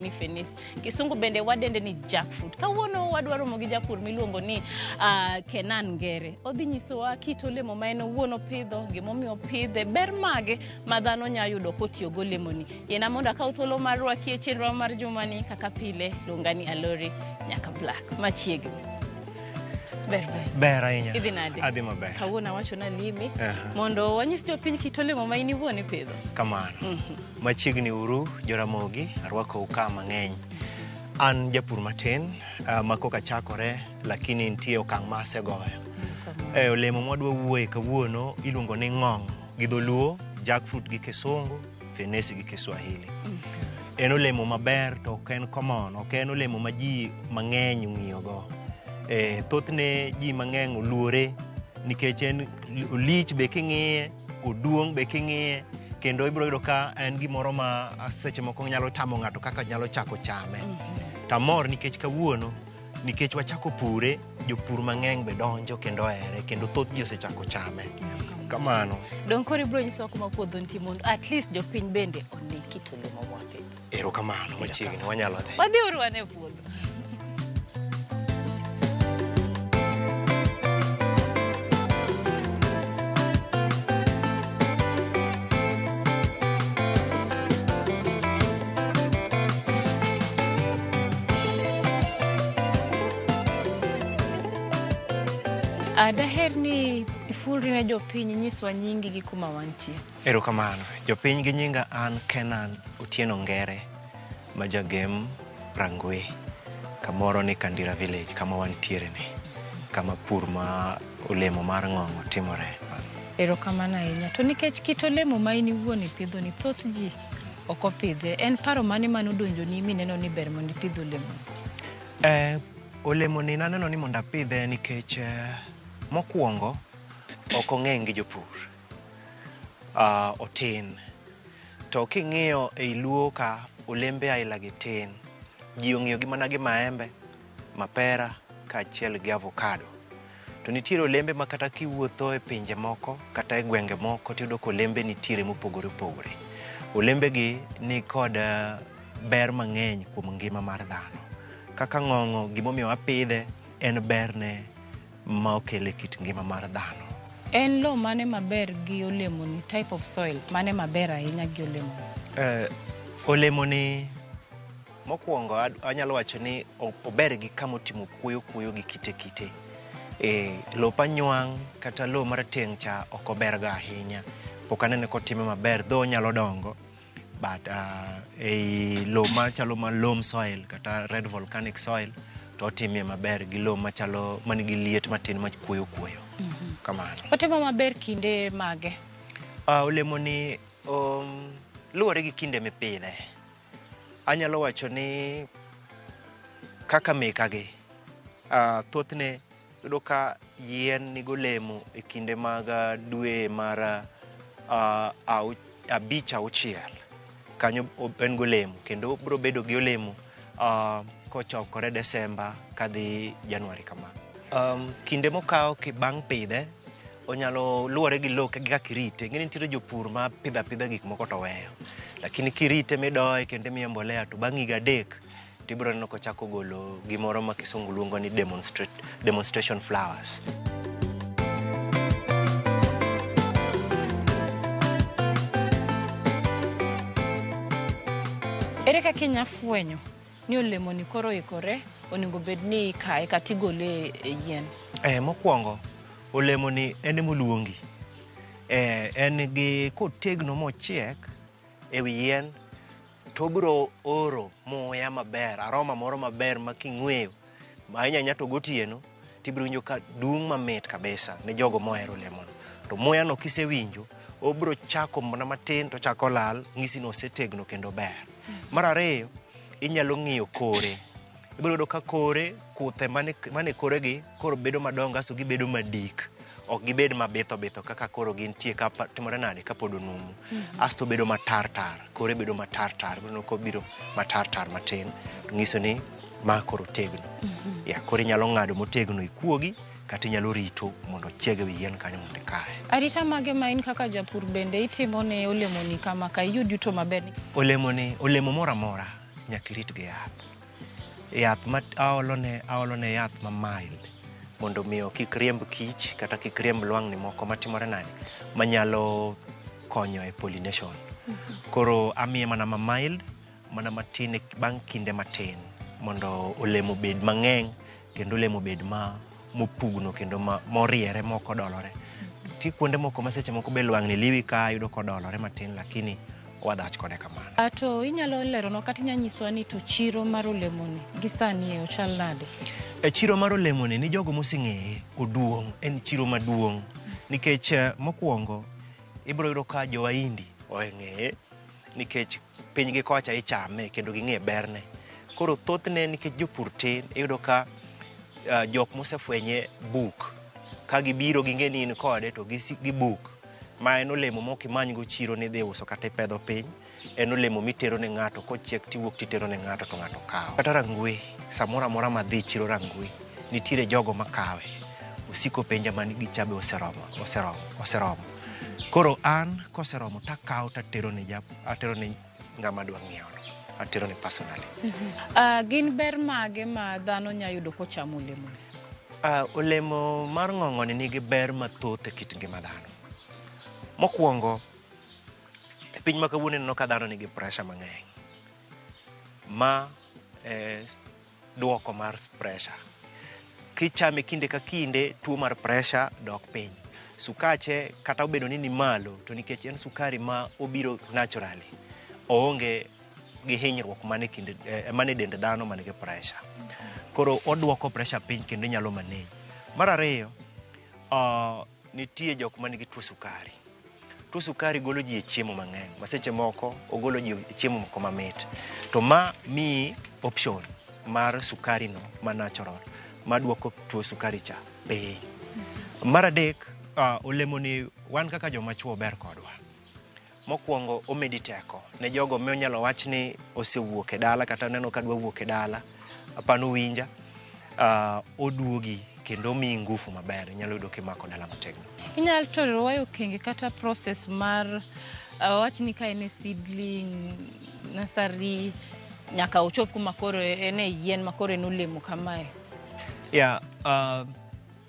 ni fenesi. Kisungu bende wadende ni jackfruit. Kawuono wadwaro mogi japur miluongo ni Kenan Ngere. Odhi nyisowa kit olemo ma en owuon opidho, gimomiyo opidhe, ber mage ma dhano nya yudo kotiyo go olemoni. Yena mondo akaw thuolo mar rwaki e chenro mar jumani kaka pile, luonga ni Alori nyaka Black machiegni. Ber ahinya. Idhi nade? Adhi maber. Kawuono awacho na limi mondo wanyis jopiny kit olemo ma in iwuon ipidho. Kamano. Machiegni uru Joramogi, arwako ka mang'eny. An japur matin ma koka chakore lakini nitie okang' ma asegoyo. Olemo mwadwa wuoye kawuono iluongo ni ng'ong' gi dholuo, jackfruit gi kisungu, fenesi gi Kiswahili. En olemo maber to ok en common, ok en olemo ma ji mang'eny ng'iyo go. Thothne ji mang'eny oluore nikech en olich be king'iye, oduong' be king'iye, kendo ibiro yudo ka en gimoro ma seche moko nyalo tamo ng'ato kaka nyalo chako chame. Tamor nikech kawuono, nikech wachako pure, jopur mang'eny be donjo kendo here, kendo thoth ji osechako chame. Kamano. Don koro ibiro nyisowa kuma puodho nitie mondo at least jopiny bende one kit olemo mwapidho. Erokamano, machiegni wanyalo dhi. Wadhi uru ane puodho. Daher ni ifulri ne jopiny nyiswa nyingi gi kuma wantie. Erokamano. Jopiny gi nyinga an Kenan Otieno Ngere, ma jagem Rangwe, kamoro ni Kandira Village, kama wantiere ni, kama pur ma olemo mar ng'ong' timore. Erokamano ahinya. To nikech kit olemo ma in iwuon ipidho ni thoth ji ok opidhe, en paro mane manodonjo ni mineno ni ber mondo ipidh olemo? Olemo ni naneno ni mondo apidhe nikech mokwongo ok ong'eny gi jopur. Otin. To king'iyo ei luo ka olembe aila gi tin. Ji ong'iyo gi mana gi maembe, mapera, kaachiel gi avocado. To nitiere olembe ma kata kiwuotho e pinje moko, kata e gwenge moko, tiyudo ka olembe nitiere mopogore opogore. Olembe gi ni kod ber mang'eny kuom ngima mar dhano. Kaka ng'ong'o, gimomiyo apidhe en berne ma okele kit ngima mar dhano. En lo mane maber gi olemo ni, type of soil mane maber ahinya gi olemo? Olemo ni mokwongo anyalo wacho ni ober gi kama otimo kuoyo gi kite. Lo panywang' kata lo marateng' cha ok ober ga ahinya. Pok anene kotime maber, dho nyalo dongo. But ei lo machalo ma loam soil kata red volcanic soil to otimie maber gi lo machalo manigi liet matin ma kuoyo. Kamano. Otimo maber kinde mage? Olemo ni luwore gi kinde mipidhe. Anyalo wacho ni kaka meka gi, thothne yudo ka yien nigo olemo e kinde mag dwe mar 5-6. Kanyo en golemo, kendo biro bedo gi olemo kochokore Desemba kadhi Januari kama. Kinde mokawo bang' pidhe, onyalo luwore gi lo kaka kirite. Ng'eni nitiere jopur ma pidha gik moko to weyo. Lakini kirite midoye kendo miye mbolea to bang' higa 3 tibiro neno kochako golo gimoro ma kisungu luongo ni demonstration flowers. Ere kaka inya fwenyo ni olemo ni koro ikore onego bed ni ikae kata igole e yien? Mokwongo olemo ni en moluongi. En gi kotegno mochiek e wi yien to biro oro muya maber, aroma moro maber ma king'weyo ahinya to gotieno tibiro winjo ka dung' mamit kabisa ne jogo mohero olemo no. To muya no kisewinjo obiro chako mana matin to chako lal, ng'isi no osetegno kendo ber. Mar ariyo, inyalo ng'iyo kore. Ibiro yudo ka kore, kuthe mane kore gi koro bedo madongo aso gibedo madik. Ok gibed mabitho kaka koro gintie ka timore nade ka pod onumu. Asto bedo matar. Kore bedo matar. Biro matar matin. Ng'iso ni ma koro tegno. Koro inyalo ng'ado motegno ikuogi kata inyalo rito mondo chiege wi yien kanyo mondo ikae. Arita mage ma in kaka japur bende itimo ne olemo ni kama ka iyud yuto maber? Olemo moro amora nyaka irit gi yath ma aolone yath ma mild mondo miyo kik riemb kich kata kik riemb lwang'ni moko matimore nade manyalo konyo e pollination. Koro amiye mana ma mild, mana matin bang' kinde matin mondo olemo bed mang'eny kendo olemo bed mopugno kendo moriere moko dolore. Ti kuonde moko ma seche moko be lwang'ni liwi ka yudo kodolore matin lakini wadhach kode kamano. To inyalo leronwa kata inyalo nyiswa ni to chiro mar olemoni gi sani ochal nade? E chiro mar olemoni ni jogo moseng'eye oduong', en chiro maduong' nikech mokwongo ibiro yudo ka jo-Wahindi oheng'eye nikech pinygi kocha ichame kendo ging'e berne. Koro thothne nikech jopur tin iyudo ka jok mosefwenye buk ka gibiro ging'e ni in kode to gibuk ma en olemo mok imanygo chiro ni dhi uso kata ipedho piny. En olemo mitero ne ng'ato, kochiek tiwuok titero ne ng'ato to ng'ato kawo. Kata rangwe, samoro amora madhi chiro rangwe, nitiere jogo makawe. Osiko penja mani gichabe oseromo. Koro an koseromo takawo tatero ne ng'ama dwa ng'iewo. Atero ne personally. Gin ber mage ma dhano nya yudo kochamo olemo? Olemo mar ng'ong'oni nigi ber mathoth e kit ngima dhano. Mokwongo, e piny ma kawuono ineno ka dhano nigi pressure mang'eny. Ma duoko mar pressure. Kichame kinde ka kinde, tuo mar pressure dok piny. Sukache kata obedo ni malo, to nikech en sukari ma obiro naturally, oonge gi hinyruok mane dend dhano manigi pressure. Koro oduoko pressure piny kendo inyalo manage. Mar ariyo, nitie jok manigi tuo sukari. Tuo sukari golo ji e chiemo mang'eny, ma seche moko ogolo ji e chiemo moko mamit. To ma miyi option mar sukari no ma natural, ma duoko tuo sukari cha piny. Mar adek, olemoni wan kaka joma chuo ber kodwa. Mokwongo omedi teko ne jogo monyalo wach ni osewuok e dala kata neno ka dwa wuok e dala, apano winja, oduogi kendo omiyi ngufu maber, inyalo yudo kimako dala mategno. Inyalo toro wayo okenge kata process mar wach ni ka en e seedling, nursery, nyaka ochop kuma koro en e yien ma koro en olemo kamae?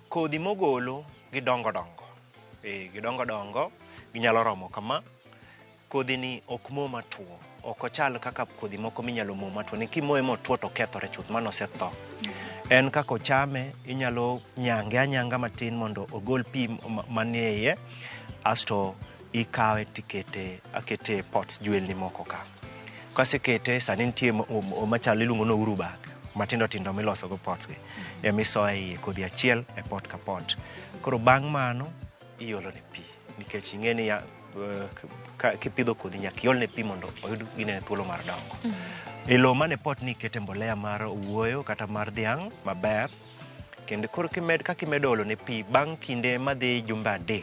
Kodhi mogolo gidongo dongo, ginyalo romo kama. Kodhi ni ok mo matuo, ok ochal kaka kodhi moko minyalo mo matuo, ni kimoye matuo to kethore chuth, mano osetho. En kaka ochame, inyalo nyange anyanga matin mondo ogol pi manie iye, asto ikawe akete pots jwelni moko ka. Kasekete, sani nitie machalo iluongo no uru bag, matindo tindo miloso go pots gi, emisoye iye kodhi achiel e pot ka pot. Koro bang' mano iolo ne pi, nikech ing'e ni kipidho kodhi nyaka iolne pi mondo oyud gine thuolo mar dongo. E lowo mane pot ni ikete mbolea mar owuoyo kata mar dhiang' maber, kendo koro kakimedo olo ne pi bang' kinde madhi jumbe 3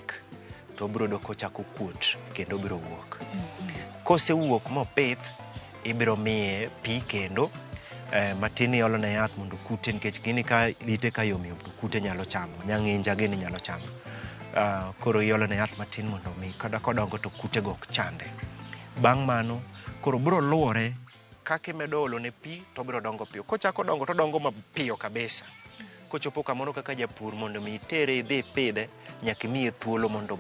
to obiro yudo kochako kuot kendo obiro wuok. Kosewuok mopith, ibiro miye pi kendo matin iolo ne yath mondo kute, nikech gini ka lite ka yomyom to kute nyalo chamo, nyang'inja gini nyalo chamo. Koro iolo ne yath matin mondo mi kada kodongo to kute go ok chande. Bang' mano koro biro luore kaka imedo olo ne pi to biro dongo piyo. Kochako dongo to dongo mapiyo kabisa. Kochopo kamoro kaka japur mondo mi itere idhi pidhe, nyaka imiye thuolo mondo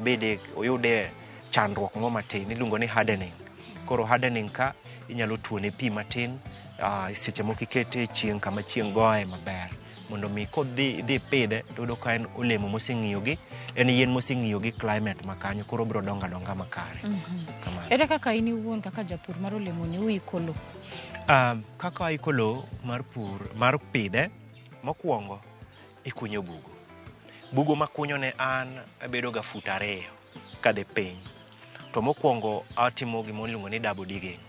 oyude chandruok mo matin, iluongo ni hardening. Koro hardening ka inyalo tuone pi matin, seche moko ikete chieng' kama chieng' goye maber, mondo mi kodhi pidhe to yudo ka en olemo moseng'iyogi, en yien moseng'iyogi climate makanyo, koro biro donga makare. Ere kaka in iwuon kaka japur mar olemo ni uiko lo? Kaka aiko lo mar pidhe, mokwongo ikunyo bugo. Bugo makunyo ne an bedo ga fut 2 kadhi piny. To mokwongo atimo gimoluongo ni double digging.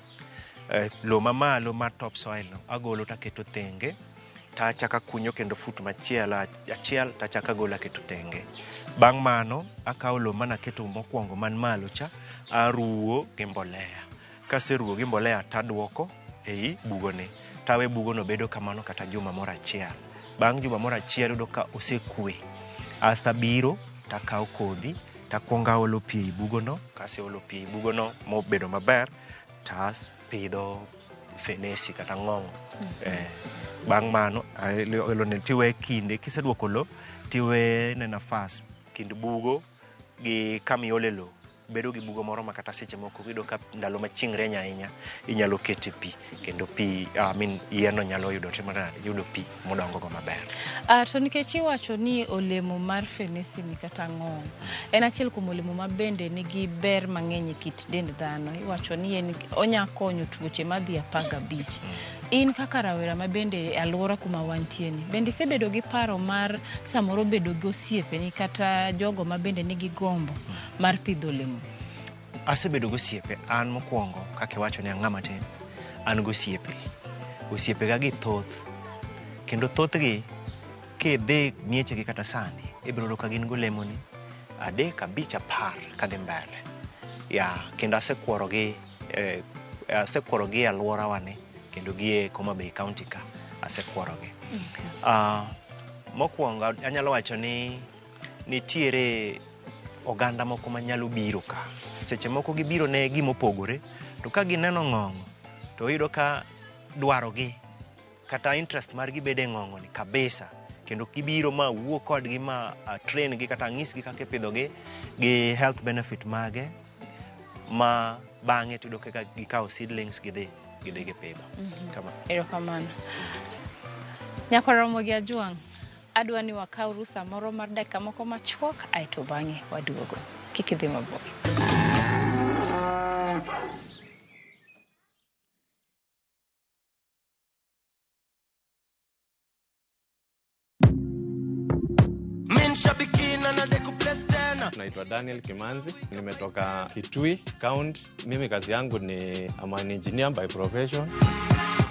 Lo mamalo mar top soil no agolo taketo thenge, tachaka kunyo kendo fut achiel tachaka golo aketo thenge. Bang' mano akawo lo manaketo mokwongo man malo cha, aruwo gi mbolea. Kaseruwo gi mbolea taduoko ei bugoni, tawe bugono bedo kamano kata juma moro achiel. Bang' juma moro achiel yudo ka osekwe, asabiro takawo kodhi takwonga olo pi bugono. Kaseolo pi bugono mobedo maber, tas pidho fenesi kata ng'ong'o. Bang' mano elo ne tiwe kinde kiseduoko lo tiwe ne nafas kind bugo gi kamiole lo bedo gi bugo moro makata seche moko gido ka ndalo ma chieng' rieny ahinya inyalo kete pi kendo pi yieno nyalo yudo pi modongo go maber. To nikech iwacho ni olemo mar fenesi ni kata ng'ong'o en achiel kuom olemo ma bende nigi ber mang'eny e kit dend dhano. Iwacho ni onya konyo tuoche madhi 15. In kaka rawera ma bende alwora kuma wantie ni bende isebedo gi paro mar samoro bedo gi osiepeni kata jogo ma bende nigi gombo mar pidho olemo? Asebedo gosiepe. An mokwongo kaka iwacho ni ang'ama tin, an gosiepe ga gi thoth, kendo thothgi kidhi miechegi kata sani ibiro yudo ka gin golemoni 3, 5, 10 kadhi mbele. Kendo asekuorogi e alworawa ni kendo gie Homa Bay County ka asekuorogi. Mokwongo anyalo wacho ni nitiere oganda moko manyalo biro ka. Seche moko gibiro ne gimopogore, to ka gineno ng'ong'o to iyudo ka dwarogi kata interest margi bede ng'ong'o ni kabisa, kendo gibiro ma wuo kodgi ma train gi kata ng'isgi kaka ipidhogi gi health benefit mage, ma bang'e tudo kaka gikawo seedlings gidhi gipidho. Erokamano. Nyakoromo gi Ajwang', adwa ni wakaw rusa moro mar dakika moko machuok aeto bang'e waduogo. Kik idhi mabor. Naitwa Daniel Kimanzi, nimetoka Kitui County. Mimi kazi yangu ni an engineer by profession.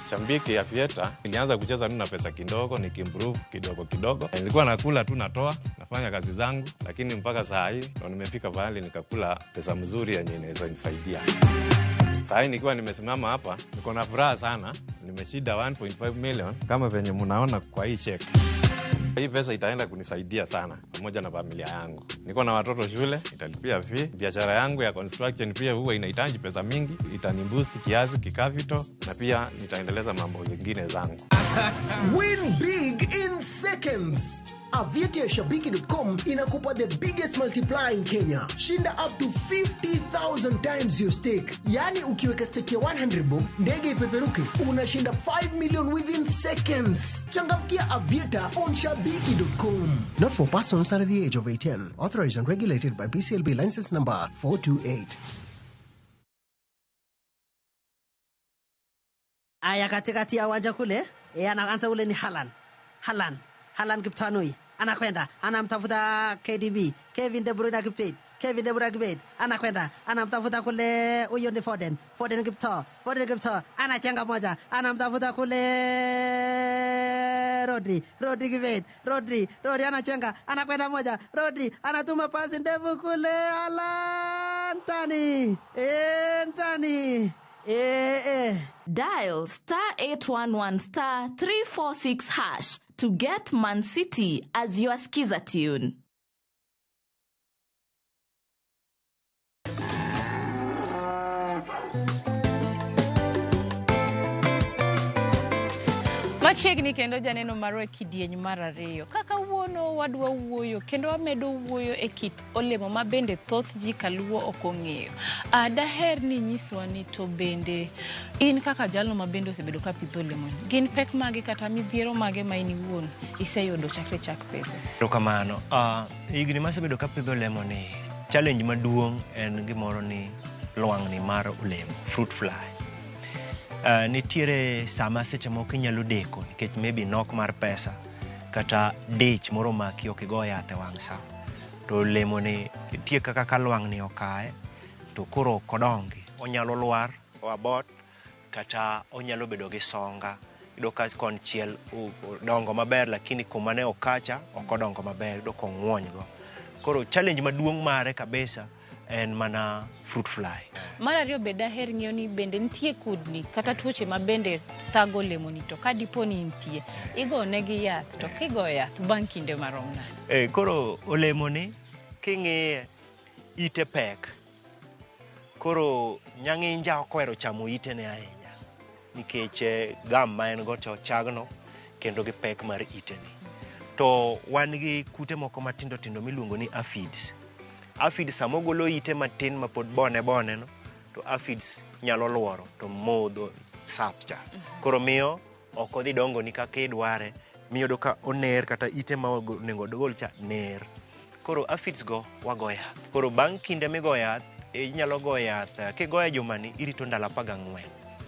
Shambiki Aviator, nilianza kucheza na pesa kidogo, nikimprove kidogo. Nilikuwa nakula tu natoa, nafanya kazi zangu, lakini mpaka saa hii ndo nimefika pahali nikakula pesa mzuri yenye inaweza nisaidia. Saa hii nikiwa nimesimama hapa, niko na furaha sana. Nimeshinda 1.5 million kama venye mnaona kwa hii check. Hii pesa itaenda kunisaidia sana pamoja na familia yangu. Niko na watoto shule, italipia fee. Biashara yangu ya construction pia huwa inahitaji pesa mingi, itaniboost kiasi kikapital, na pia nitaendeleza mambo mengine zangu. Win big in seconds. Aviatashabiki.com inakupa the biggest multiplier in Kenya. Shinda up to 50,000 times your stake. Yani ukiweka stake ya 100 bob, ndege ipeperuke, unashinda 5 million within seconds. Changamkia Aviata on Shabiki.com. Not for persons under the age of 18. Authorized and regulated by BCLB license number 428. Aya katikati ya uwanja kule, anaanza ule ni Haaland Kiptanui. Anakwenda, anamtafuta KDB, Kevin De Bruyne akipita, anakwenda, anamtafuta kule, huyo ni Foden Kipto, anachenga moja, anamtafuta kule Rodri anachenga, anakwenda moja, Rodri anatuma pasi ndefu kule, Haaland Ntani. Dial *811 *346# to get Man City as your skiza tune. Machiegni kendo janeno marwe kidieny mar ariyo. Kaka wuono wadwa wuoyo kendo wamedo wuoyo e kit olemo ma bende thoth ji kaluo ok ong'eyo. Daher ni nyiswa ni to bende in kaka jalno ma bende osebedo ka pidho olemo. Gin pek mage kata midhiero mage ma in iwuon iseyudo chakre chak pidho? Erokamano. Higni masebedo ka pidho olemo ni, challenge maduong' en gimoro ni lwang'ni mar olemo, fruit fly. Nitiere sama seche moko inyalo deko nikech maybe nok mar pesa kata dich moro maki ok igo yath e wang' sa. To olemo ni nitie kaka lwang'ni okae to koro kodongi, onyalo lwar abot kata onyalo bedo gi songa. Iyudo ka konchiel dongo maber lakini kuma ne okacha ok odongo maber, iyudo ka ong'wonygo. Koro challenge maduong' mare kabisa en mana fruit fly. Mar ariyo be daher ng'iyo ni bende nitie kudni kata tuoche ma bende thago olemo ni, to ka dipo ni nitie igone gi yath, to kigo yath bang' kinde marom nade? Koro olemo ni king'iye ite pek. Koro nyang'inja ok ohero chamo ite ne ahinya. nikech gam ma en go to chagno kendo gi pek mar iteni. To wan gi kute moko matindo tindo miluongo ni aphids. Aphids samo golo ite matin ma pod bone no, to aphids nyalo luoro to modho saps cha. Koro miyo ok odhi dongo ni kaka idware, miyo do ka oner kata ite ma onego dogol cha ner. Koro aphids go wago yath. Koro bang' kinde migo yath, inyalo go yath kigoyo jumani irito ndalo 14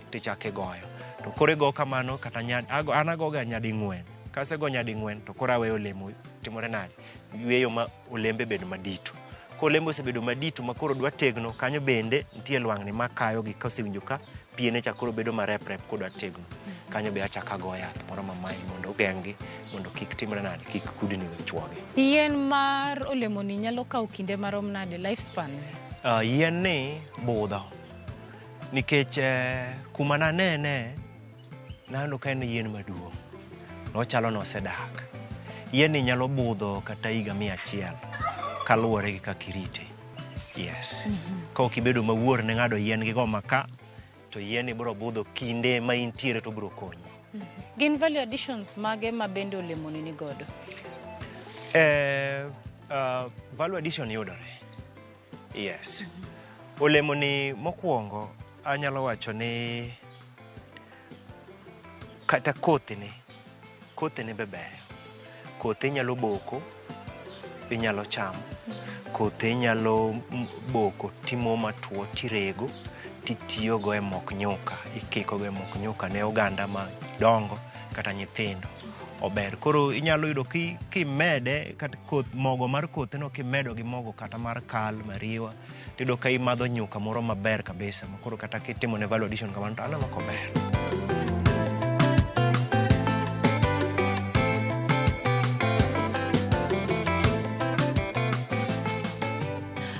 tichake goyo. To koro igo kamano kata an agoga nyadi 4. Kasego nyadi 4 to koro aweyo olemo timore nade, yweyo ma olembe bedo madito. Ko olembe osebedo madito ma koro dwa tegno, kanyo bende nitie lwang'ni makayo gi kosewinjo ka piene cha koro bedo marep kodwa tegno. Kanyo be achaka go yath moro mamayi mondo ogeng'gi mondo kik timre nade, kik kudni chwogi. Yien mar olemo ni nyalo kawo kinde marom nade, lifespan? Yien ni budho nikech kuma nanene nano ka en yien maduong', nochalo nosedak. Yien ni nyalo budho kata higa 100 kaluwore gi kaka irite. Yes. Ka ok ibedo mawuor ne ng'ado yien gi go maka, to yien ni biro budho kinde ma intiere to biro konyi. Gin value additions mage ma bende olemo ni godo? Value addition yudore. Yes. Olemo ni mokwongo anyalo wacho ni kata kothene be ber. Kothe inyalo boko, inyalo chamo. Kothe inyalo boko timo matuo tirego, titiyogo e mok nyuka, ikikogo e mok nyuka ne oganda madongo kata nyithindo. Ober. Koro inyalo yudo kimede kata mogo mar kotheno kimedo gi mogo kata mar kal, mariwa, tiyudo ka imadho nyuka moro maber kabisa, ma koro kata kitimo ne value addition kamano to aneno kober.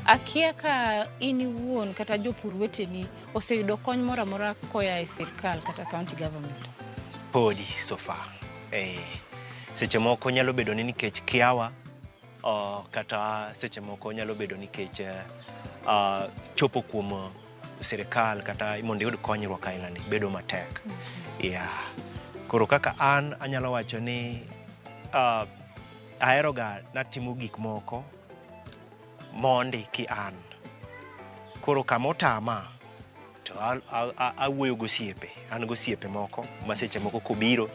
Akia ka in iwuon kata jopur weteni oseyudo kony moro amora koya e sirkal kata county government? Podi so far. Seche moko nyalo bedo ni nikech kiawa, kata seche moko nyalo bedo nikech chopo kuom sirkal kata mondo yud konyruok aina ni bedo matek. Koro kaka an anyalo wacho ni aheroga natimo gik moko mondi ki an. Koro kamotama to awuoyo gosiepe. An gosiepe moko ma seche moko kobiro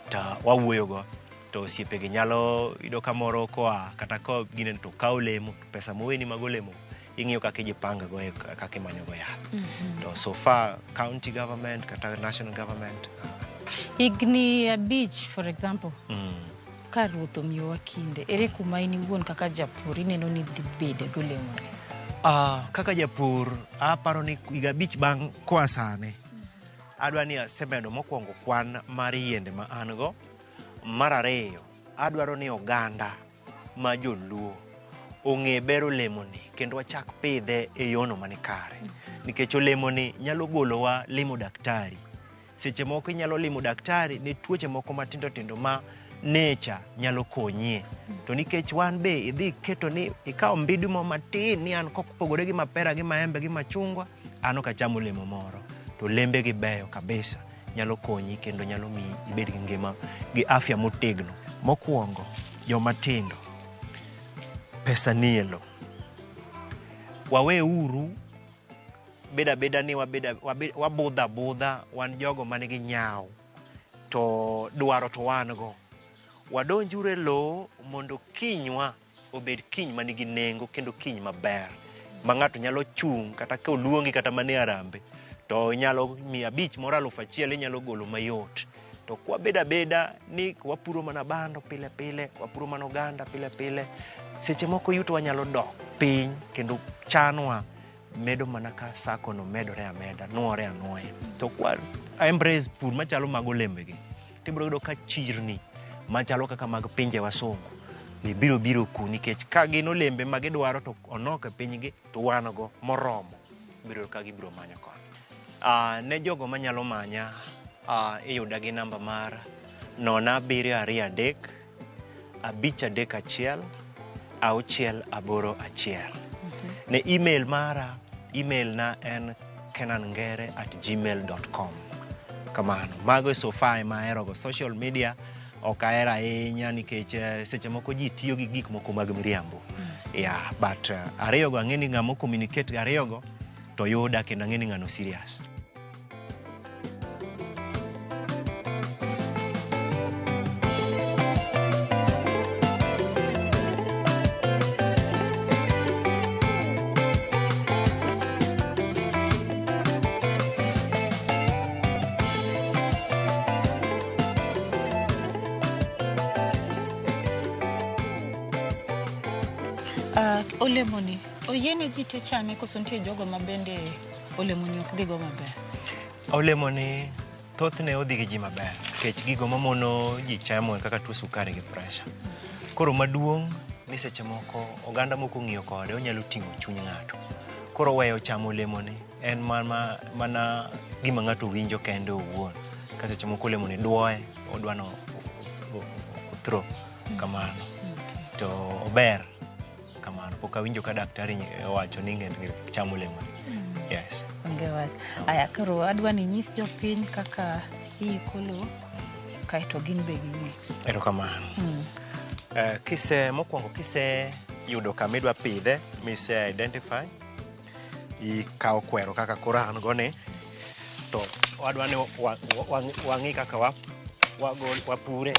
to wawuoyo go. To osiepe gi nyalo yudo kamoro koa kata ko ginen to kawo olemo, pesa moweni mag olemo ing'iyo kaka ijipanga go kaka imanyo go yath. To so far county government kata national government Higni abich for example, ka ruoth omiyowa kinde, ere kuma in iwuon kaka japur ineno ni dhi bede golemo ni? Kaka japur aparo ni higa 5 bang' koa sane, adwa ni asemedo mokwongo kwan mar yiende ma an go. Mar ariyo, adwaro ni oganda ma joluo ong'e ber olemo ni kendo wachak pidhe e yono manikare. Nikech olemo ni nyalo golowa limo daktari. Seche moko inyalo limo daktari ne tuoche moko matindo tindo ma nature nyalo konyie. To nikech wan be idhi keto ni ikawo mbidu mo matin ni an kokpogore gi mapera gi maembe gi machungwa, an ok achamo olemo moro. To lembe gi beyo kabisa, nyalo konyi kendo nyalo mi ibed gi ngima gi afya motegno. Mokwongo, joma tindo, pesa nielo. Wawe uru beda ni wabudha wan jogo manigi nyao to dwaro to wan go. Wadonjure lo mondo kinywa obed kiny manigi nengo kendo kiny maber, ma ng'ato nyalo chung' kata ka oluongi kata mane arambe to nyalo 500 moro 1,000 inyalo golo mayot. To kwa beda ni wapuro mana bando pile pile, wapuro mana oganda pile pile, seche moko yuto wanyalo dok piny kendo chanwa medo mana ka sako no medore ameda, nuore anuoya. To kwa embrace pur machalo mag olembe gi, tibiro yudo ka chirni machalo kaka mag pinje wasungu biro ku, nikech ka gin olembe ma gidwaro to onok e pinygi to wan go moromo, biro ka gibiro manyo kon. Ne jogo manyalo manya, iyuda gi namba mar 0723 531 681. Ne email mara, email na en kenangere@gmail.com. kamano. Mago sofa ma ahero go. Social media ok ahero ahinya nikech seche moko ji tiyo gi gik moko mag miriambo. Yeah, but ariyo go ang'eni ng'amo communicate ariyo go to yuda kendo ang'eni ng'ano serious. Olemoni oyiene ji te chame koso nitie jogo ma bende olemoni ok dhigo maber? Olemoni thothne odhi gi ji maber nikech gigo mamono ji chamo kaka tuo sukari gi pressure. Koro maduong' ni seche moko oganda moko ng'iyo kode onyalo ting'o chuny ng'ato. Koro weyo chamo olemoni en mana gima ng'ato winjo kende owuon. Ka seche moko olemoni duoye, odwano othro kamano. To ober kamano. Pok awinjo ka daktari owacho ni ng'e chamo olemoni. Yes. Onge wach. Aya koro adwa ni nyis jopiny kaka iiko lowo kaeto gin be ging'e. Erokamano. Mokwongo kise yudo kama idwa pidhe, mise identify, ikawo kwero kaka koro an goni, to wadwa ni wang'i kaka wapure.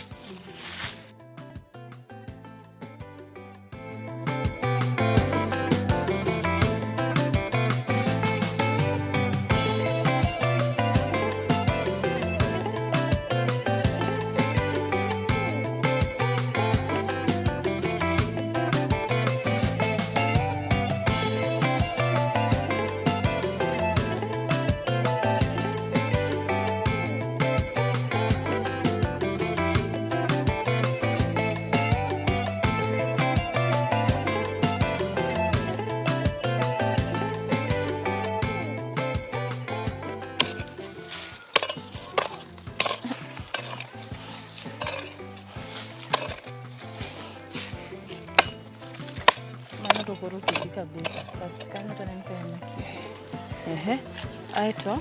Aeto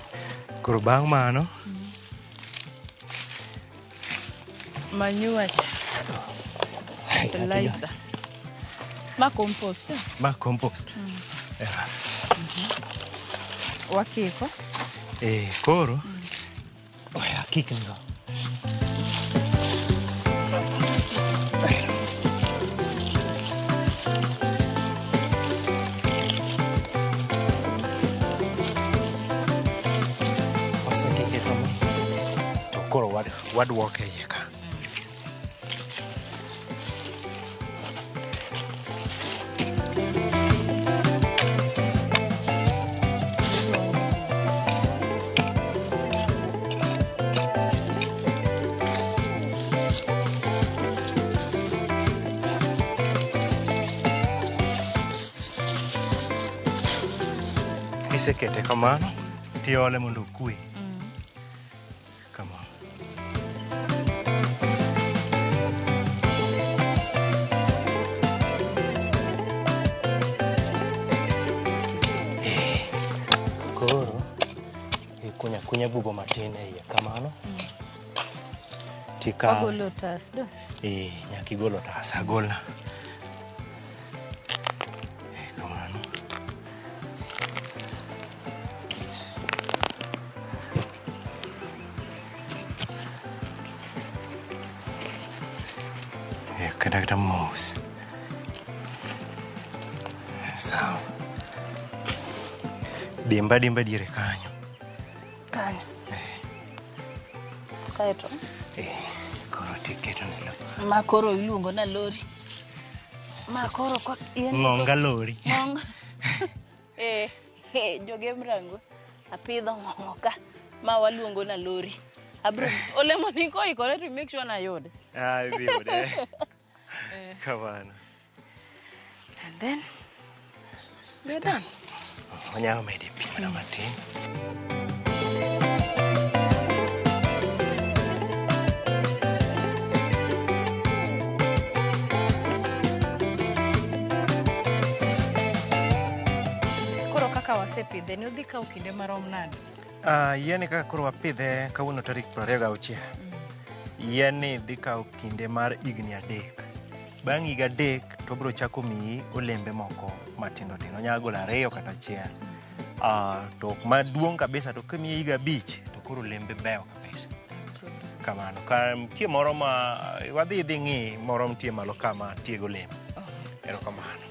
Koro bang' mano manure fertilizer ma compost. Wakiko koro oya kikni go. Koro wadwoke iye ka. Kisekete kamano, tiole mondo okue. Kunya bugo matin e iye kamano. Tika agolo tas do. Nyaki golo tas agolna. Kamano. Kada mos. Sawa. Dimba diere kanyo. Kaeto koro tiketo ne lo. Ma koro iluongo na lori. Ma koro ng'onga lori. Ng'onga. Joge mrango. Apidho ng'onga. Ma waluongo na lori. Abro olemoni ko ikore to make sure na yode. Idhi yode. Kamano. And then we're done. Onyalo medi pi mana matin. Wasepidhe ni udhi kawo kinde marom nade? Yien kaka koro wapidhe kawuono tarik 26. Yien ni dhi kawo kinde mar higni 3. Bang' higa 3 to biro chako miyi olembe moko matindo tindo. Onyalo golo 2 kata 1. To maduong' kabisa to kimiyi higa 5 to koro olembe beyo kabisa. Kamano. Nitie moro ma wadhi ng'i moro nitie malo kama tiego olembe. Erokamano.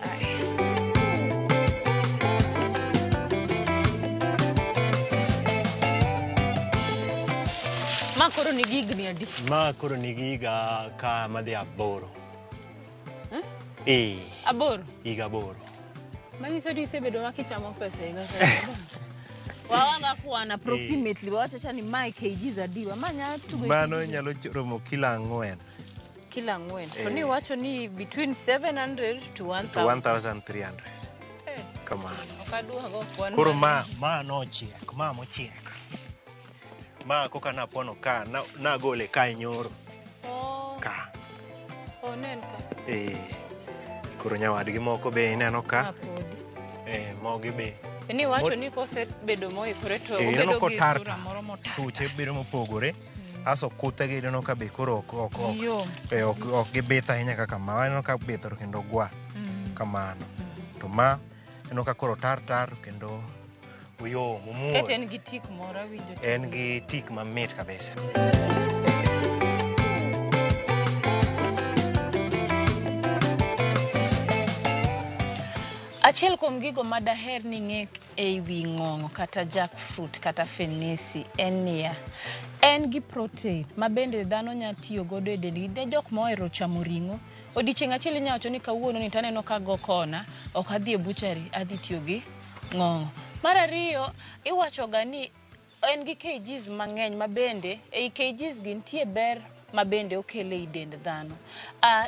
Ma koro nigi higni adi? Ma koro nigi higa ka madhi 8. 8? Higa 8. Manyiso ni isebedo makichamo pesa higa ka. Wawanga kwana approximately wachacha ni mai kgs adiwa manya tugo. Mano nyalo romo kilo 4. Kilo 4. To ni wacho ni between 700 to 1,300. Kamano. Okadwa go kwan. Koro ma nochiek, ma mochiek. Ma koka napono ka nagole ka nyoro. Ka. Nen ka. Koro nyawadgi moko be ineno ka. Mogi be. Ni wacho ni kosebedo moikore to obedo gi sura moro motar. Suche bedo mopogore. Aso kuthe gi ineno ka be koro ok gibith ahinya kaka ma. Ineno ka bitho kendo gwa. Kamano. To ma ineno ka koro tar kendo uyom umuol. Ket en gi tik moro winjo. En gi tik mamit kabisa. Achiel kuom gigo ma daher ni ng'e e wi ng'ong'o kata jackfruit kata fenesi en niya, en gi protein ma bende dhano nya tiyo godo e dendgi. Ne jok mohero chamo ring'o, odiochieng' achiel inya wacho ni kawuono ni taneno ka go kona, ok adhi e butchery, adhi tiyo gi ng'ong'o. Mar ariyo, iwacho ga ni en gi kgs mang'eny ma bende ei kgs gi nitie ber ma bende okele i dend dhano.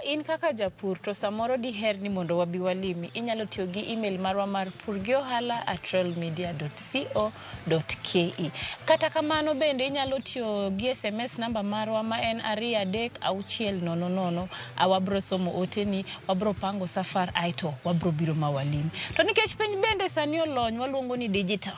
In kaka japur to samoro diher ni mondo wabi walimi, inyalo tiyo gi email marwa mar purgiohala@royalmedia.co.ke. Kata kamano bende inyalo tiyo gi SMS namba marwa ma en 236000. Wabro somo oteni, wabro pango safar aito wabro biro mawalimi. To nikech piny bende sani olony, waluongo ni digital.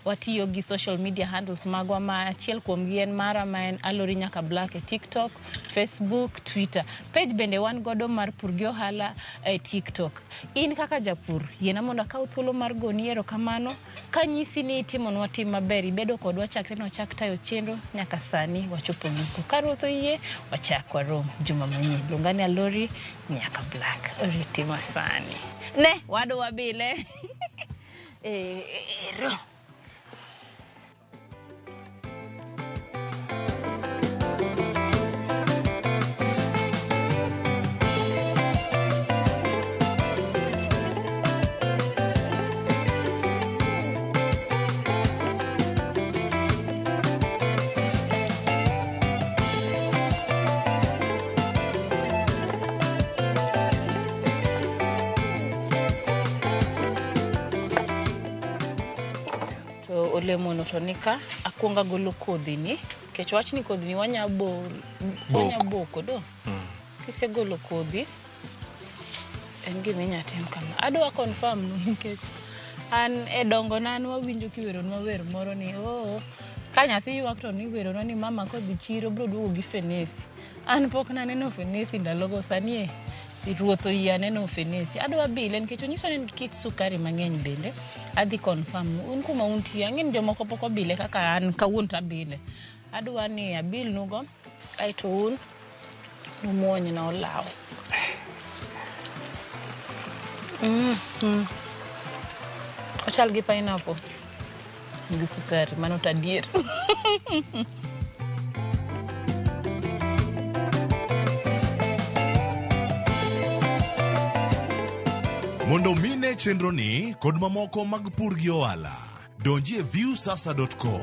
Watiyo gi social media handles magwa ma achiel kuom gi en mara ma en Alori Nyaka Black e TikTok, Facebook, Twitter. Page bende wan godo mar Purgiohala e TikTok. In kaka japur, yiena mondo akaw thuolo mar goni erokamano kanyisi ni itimonwa tim maber, ibedo kodwa chakre nochak tayo chenro nyaka sani wachopo giko. Ka Ruoth oyie, wachak warom juma manyien. Luonga ni Alori Nyaka Black. Oriti masani. Ne, wadwa bile. Ero. Olemono to nika akwonga golo kodhi ni, kech wach ni kodhi ni wanya boko do. Kise golo kodhi en gima inya tim kama. Adwa confirm no nikech an e dongo nan wawinjo kiwero nwa wer moro ni ka nyathi ywak to ni wero ni mama kodhi chiro bro duogo gi fenesi. An pok naneno fenesi ndalogo, sani Ruoth oyie aneno fenesi. Adwa bile nikech onyiso ni kit sukari mang'eny bende. Adhi confirm un kuma untie, ang'eni jomoko pok obile kaka an kawuono tabile. Adwa ni abil nugo aito un umuonyo na olaw. Ochal gi pineapple gi sukari, mano tadier. Mondo mine chenro ni kod mamoko mag Purgiohala, donji e viewsasa.com.